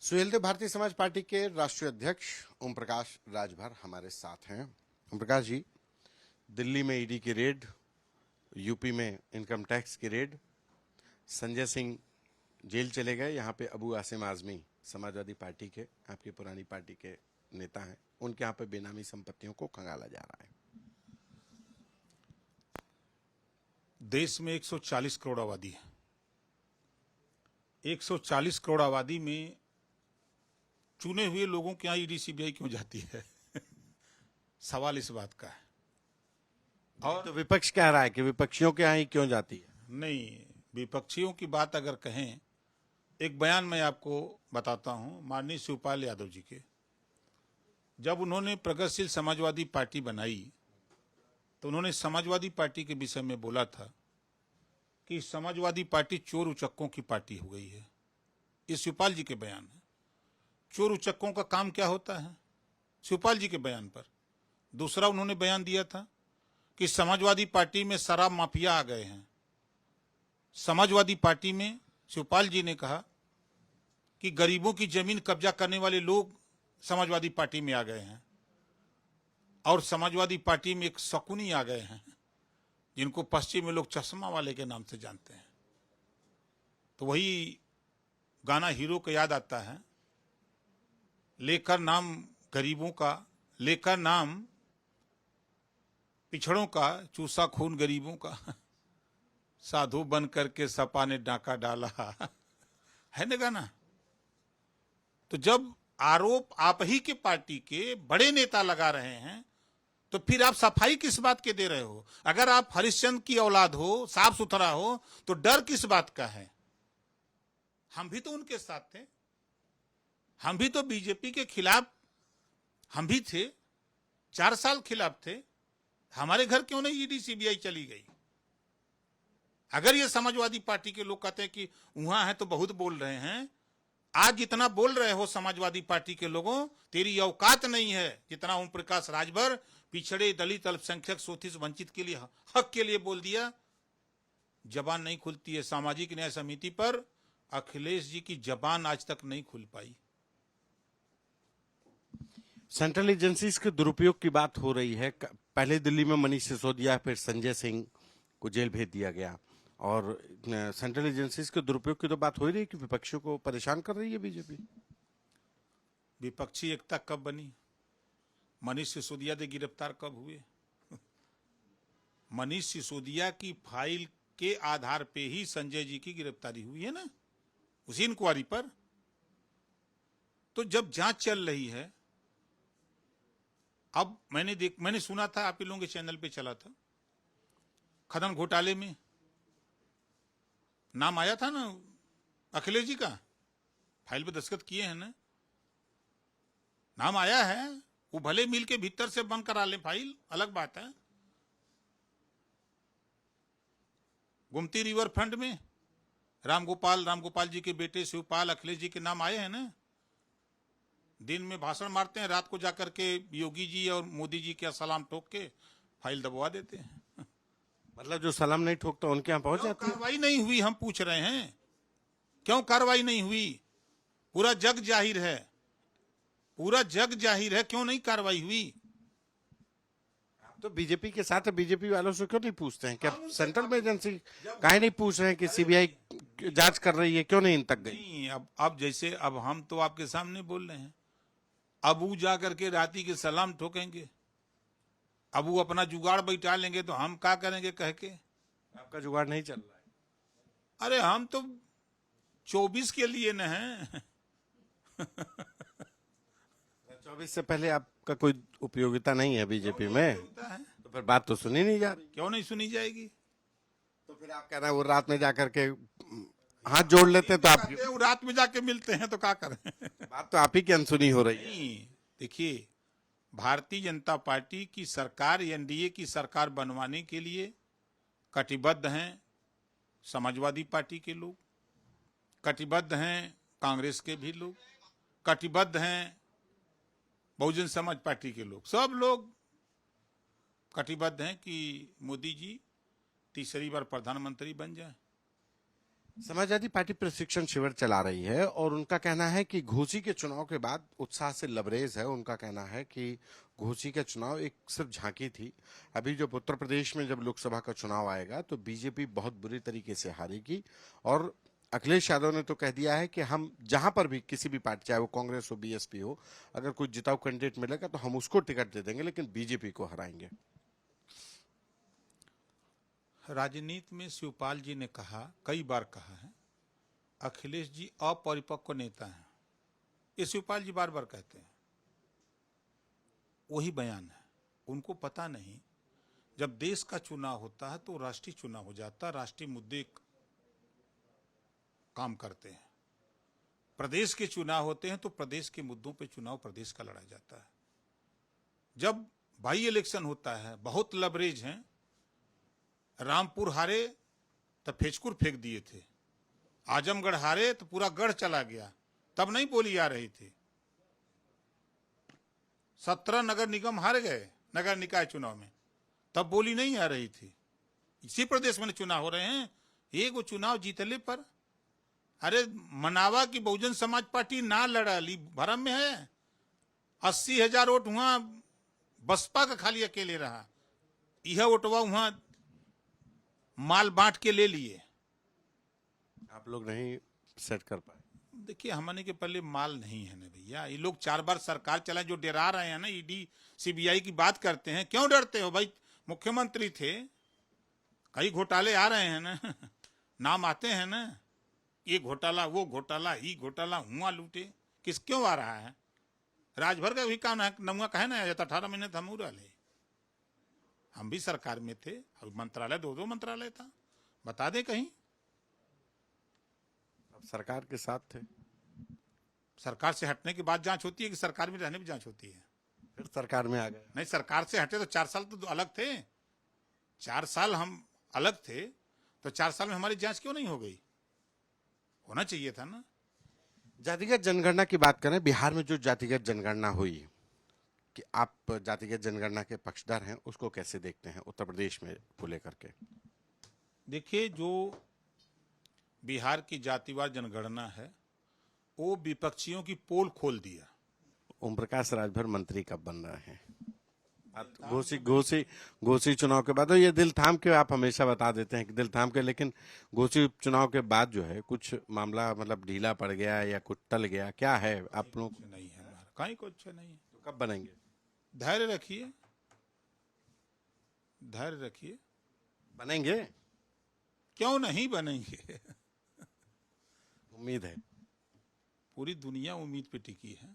Suheldev Bharatiya Samaj party के राष्ट्रीय अध्यक्ष ओम प्रकाश राजभर हमारे साथ हैं। ओम प्रकाश जी, दिल्ली में ईडी की रेड, यूपी में इनकम टैक्स की रेड, संजय सिंह जेल चले गए। यहाँ पे अबू आसिम आजमी समाजवादी पार्टी के, आपकी पुरानी पार्टी के नेता हैं, उनके यहाँ पे बेनामी संपत्तियों को खंगाला जा रहा है। देश में 140 करोड़ आबादी है। 140 करोड़ आबादी में चुने हुए लोगों के यहाँ ईडी सीबीआई क्यों जाती है? सवाल इस बात का है। और तो विपक्ष कह रहा है कि विपक्षियों के यहाँ ही क्यों जाती है। नहीं, विपक्षियों की बात अगर कहें, एक बयान मैं आपको बताता हूं माननीय शिवपाल यादव जी के। जब उन्होंने प्रगतिशील समाजवादी पार्टी बनाई तो उन्होंने समाजवादी पार्टी के विषय में बोला था कि समाजवादी पार्टी चोर उचक्कों की पार्टी हो गई है। ये शिवपाल जी के बयान है। चोर उचक्कों का काम क्या होता है? शिवपाल जी के बयान पर। दूसरा उन्होंने बयान दिया था कि समाजवादी पार्टी में शराब माफिया आ गए हैं। समाजवादी पार्टी में शिवपाल जी ने कहा कि गरीबों की जमीन कब्जा करने वाले लोग समाजवादी पार्टी में आ गए हैं और समाजवादी पार्टी में एक शकुनी आ गए हैं जिनको पश्चिम में लोग चश्मा वाले के नाम से जानते हैं। तो वही गाना हीरो को याद आता है, लेकर नाम गरीबों का, लेकर नाम पिछड़ों का, चूसा खून गरीबों का, साधु बन करके सपा ने डाका डाला है ना गाना। तो जब आरोप आप ही के पार्टी के बड़े नेता लगा रहे हैं तो फिर आप सफाई किस बात के दे रहे हो? अगर आप हरिश्चंद्र की औलाद हो, साफ सुथरा हो, तो डर किस बात का है? हम भी तो उनके साथ थे, हम भी तो बीजेपी के खिलाफ हम भी थे, 4 साल खिलाफ थे। हमारे घर क्यों नहीं ईडी सीबीआई चली गई? अगर ये समाजवादी पार्टी के लोग कहते हैं कि वहां है तो बहुत बोल रहे हैं, आज जितना बोल रहे हो समाजवादी पार्टी के लोगों, तेरी औकात नहीं है जितना ओम प्रकाश राजभर पिछड़े, दलित, अल्पसंख्यक, शोषित, वंचित के लिए, हक के लिए बोल दिया। जबान नहीं खुलती है। सामाजिक न्याय समिति पर अखिलेश जी की जबान आज तक नहीं खुल पाई। सेंट्रल एजेंसीज के दुरुपयोग की बात हो रही है। पहले दिल्ली में मनीष सिसोदिया, फिर संजय सिंह को जेल भेज दिया गया और सेंट्रल एजेंसीज के दुरुपयोग की तो बात हो ही रही कि विपक्षियों को परेशान कर रही है बीजेपी। विपक्षी एकता कब बनी? मनीष सिसोदिया ने गिरफ्तार कब हुए? मनीष सिसोदिया की फाइल के आधार पे ही संजय जी की गिरफ्तारी हुई है ना, उसी इंक्वायरी पर। तो जब जांच चल रही है, अब मैंने सुना था, आप ही लोगों के चैनल पे चला था, खनन घोटाले में नाम आया था ना अखिलेश जी का, फाइल पे दस्तखत किए हैं ना, नाम आया है। वो भले मिल के भीतर से बंद करा ले फाइल, अलग बात है। गोमती रिवर फ्रंट में रामगोपाल जी के बेटे शिवपाल, अखिलेश जी के नाम आए हैं ना। दिन में भाषण मारते हैं, रात को जाकर के योगी जी और मोदी जी के सलाम ठोक के फाइल दबवा देते हैं। मतलब जो सलाम नहीं ठोकता उनके यहाँ पहुंच जाती है। कार्रवाई नहीं हुई, हम पूछ रहे हैं क्यों कार्रवाई नहीं हुई? पूरा जग जाहिर है, पूरा जग जाहिर है, क्यों नहीं कार्रवाई हुई? तो बीजेपी के साथ बीजेपी वालों से क्यों नहीं पूछते हैं? क्या सेंट्रल में एजेंसी काहे नहीं पूछ रहे हैं कि सीबीआई जांच कर रही है, क्यों नहीं इन तक गई? नहीं, अब जैसे अब हम तो आपके सामने बोल रहे हैं, अब वो जाकर के राती के सलाम ठोकेंगे, अब वो अपना जुगाड़ बैठा लेंगे तो हम क्या करेंगे कह के? आपका जुगाड़ नहीं चल रहा है। अरे हम तो 24 के लिए न हैं। 24 से पहले आपका कोई उपयोगिता नहीं है बीजेपी में, तो फिर बात तो सुनी नहीं जा रही। क्यों नहीं सुनी जाएगी? तो फिर आप कह रहे हैं वो रात में जाकर के हाथ जोड़ लेते हैं, तो आप वो रात में जाके मिलते हैं तो क्या करें? बात तो आप ही की अनसुनी हो रही है। नहीं, देखिए, भारतीय जनता पार्टी की सरकार, एनडीए की सरकार बनवाने के लिए कटिबद्ध हैं समाजवादी पार्टी के लोग, कटिबद्ध हैं कांग्रेस के भी लोग, कटिबद्ध हैं बहुजन समाज पार्टी के लोग। सब लोग कटिबद्ध हैं कि मोदी जी तीसरी बार प्रधानमंत्री बन जाए। समाजवादी पार्टी प्रशिक्षण शिविर चला रही है और उनका कहना है कि घोसी के चुनाव के बाद उत्साह से लबरेज है। उनका कहना है कि घोसी का चुनाव एक सिर्फ झांकी थी। अभी जब उत्तर प्रदेश में जब लोकसभा का चुनाव आएगा तो बीजेपी बहुत बुरी तरीके से हारेगी। और अखिलेश यादव ने तो कह दिया है कि हम जहां पर भी किसी भी पार्टी, चाहे वो कांग्रेस हो, बीएसपी हो, अगर कोई जिताऊ कैंडिडेट मिलेगा तो हम उसको टिकट दे देंगे, लेकिन बीजेपी को हराएंगे। राजनीति में शिवपाल जी ने कहा, कई बार कहा है, अखिलेश जी अपरिपक्व नेता हैं। ये शिवपाल जी बार बार कहते हैं, वही बयान है। उनको पता नहीं, जब देश का चुनाव होता है तो राष्ट्रीय चुनाव हो जाता है, राष्ट्रीय मुद्दे काम करते हैं। प्रदेश के चुनाव होते हैं तो प्रदेश के मुद्दों पे चुनाव प्रदेश का लड़ा जाता है। जब बाई इलेक्शन होता है, बहुत लबरेज हैं। रामपुर हारे तो फेचकुर फेंक दिए थे, आजमगढ़ हारे तो पूरा गढ़ चला गया, तब नहीं बोली आ रही थी। 17 नगर निगम हार गए नगर निकाय चुनाव में, तब बोली नहीं आ रही थी। इसी प्रदेश में चुनाव हो रहे हैं। एक वो चुनाव जीतले पर, अरे मनावा की बहुजन समाज पार्टी ना लड़ा ली, भरम में है। 80,000 वोट वहां बसपा का खाली अकेले रहा, यह वोटवा वहां माल बांट के ले लिए। आप लोग नहीं सेट कर पाए। देखिए, हमने के पहले माल नहीं है ना भैया। ये लोग 4 बार सरकार चलाए, जो डरा रहे हैं ना, ईडी सीबीआई की बात करते हैं। क्यों डरते हो भाई? मुख्यमंत्री थे, कई घोटाले आ रहे हैं ना, नाम आते हैं ना, ये घोटाला, वो घोटाला, ही घोटाला, हुआ लूटे, किस क्यों आ रहा है? राजभर का भी काम है, नमुआ कहे ना, 18 महीने तो हम रहे, हम भी सरकार में थे, और मंत्रालय 2 मंत्रालय था, बता दे कहीं। अब सरकार के साथ थे, सरकार से हटने के बाद जांच होती है कि सरकार में रहने में जांच होती है? फिर सरकार में आ गए। नहीं, सरकार से हटे तो 4 साल तो अलग थे। 4 साल हम अलग थे, तो 4 साल में हमारी जांच क्यों नहीं हो गई? होना चाहिए था ना। जातिगत जनगणना की बात करें, बिहार में जो जातिगत जनगणना हुई, कि आप जातिगत जनगणना के पक्षधर हैं, उसको कैसे देखते हैं उत्तर प्रदेश में को लेकर के? देखिए, जो बिहार की जातिवार जनगणना है, वो विपक्षियों की पोल खोल दिया। ओम प्रकाश राजभर मंत्री कब बन रहे हैं? घोसी चुनाव के बाद, तो ये दिल थाम के आप हमेशा बता देते हैं कि दिल थाम के, लेकिन घोसी चुनाव के बाद जो है कुछ मामला मतलब ढीला पड़ गया या कुछ टल गया, क्या है आप लोग? नहीं है हमारा, कहीं कुछ नहीं है। तो कब बनेंगे? धैर्य रखिए, धैर्य रखिए। बनेंगे, क्यों नहीं बनेंगे? उम्मीद है। पूरी दुनिया उम्मीद पे टिकी है।